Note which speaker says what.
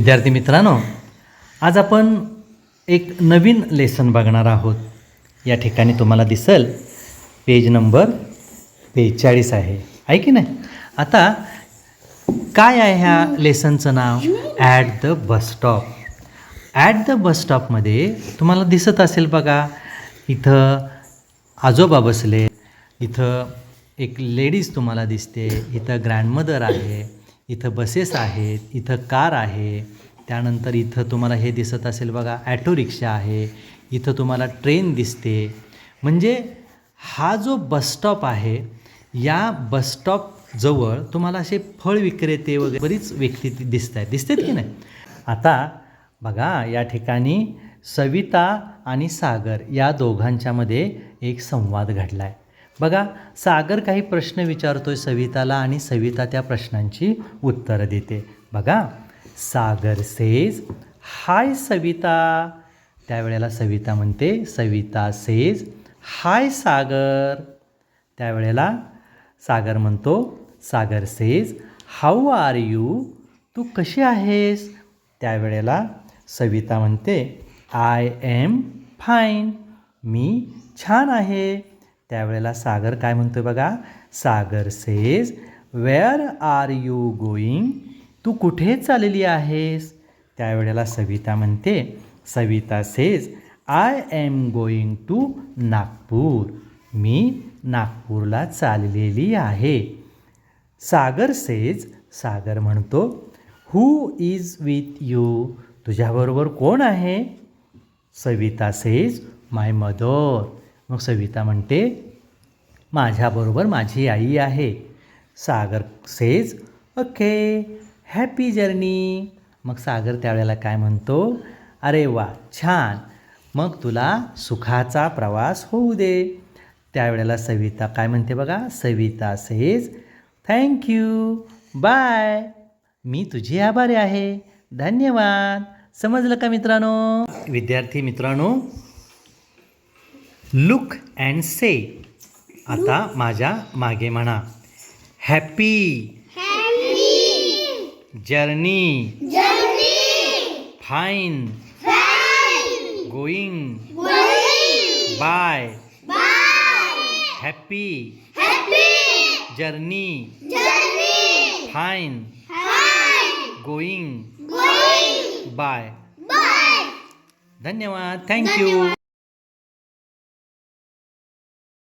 Speaker 1: विद्यार्थी मित्रांनो, आज आपण एक नवीन लेसन बघणार आहोत. या ठिकाणी तुम्हाला दिसेल पेज नंबर 42 आहे की नाही. आता काय आहे ह्या लेसनचं नाव? At the bus stop. At the bus स्टॉपमध्ये तुम्हाला दिसत असेल बघा, इथं आजोबा बसले, इथं एक लेडीज तुम्हाला दिसते, इथं ग्रँडमदर आहे, इथं बसेस आहेत, इथं कार आहे, त्यानंतर इथं तुम्हाला हे दिसत असेल बघा ॲटो रिक्षा आहे, इथं तुम्हाला ट्रेन दिसते. म्हणजे हा जो बसस्टॉप आहे, या बसस्टॉपजवळ तुम्हाला असे फळ विक्रेते वगैरे बरीच व्यक्ती दिसतात की नाही. आता बघा या ठिकाणी सविता आणि सागर या दोघांच्यामध्ये एक संवाद घडला आहे. बघा, सागर काही प्रश्न विचारतोय सविताला आणि सविता त्या प्रश्नांची उत्तरं देते. बघा, सागर सेज हाय सविता. त्यावेळेला सविता म्हणते, सविता सेज हाय सागर. त्यावेळेला सागर म्हणतो, सागर सेज हाऊ आर यू. तू कशी आहेस? त्यावेळेला सविता म्हणते, आय एम फाईन. मी छान आहे. त्यावेळेला सागर काय म्हणतोय बघा, Sagar says where are you going. तू कुठे चालली आहेस? त्यावेळेला सविता म्हणते, Savita says I am going to Nagpur. मी नागपूरला चाललेली आहे. सागर सेज, सागर म्हणतो, हू इज विथ यू. तुझ्याबरोबर कोण आहे? सविता सेज माय मदर. मग सविता म्हणते, माझ्याबरोबर माझी आई आहे. सागर सेज ओके हॅपी जर्नी. मग सागर त्यावेळेला काय म्हणतो, अरे वा छान, मग तुला सुखाचा प्रवास होऊ दे. त्यावेळेला सविता काय म्हणते बघा, सविता सेज थँक्यू बाय. मी तुझी आभारी आहे, धन्यवाद. समजलं का मित्रांनो? विद्यार्थी मित्रांनो, लुक अँड से. आता माझ्या मागे म्हणा, happy journey, fine going bye, happy journey, fine going bye. धन्यवाद, थँक्यू.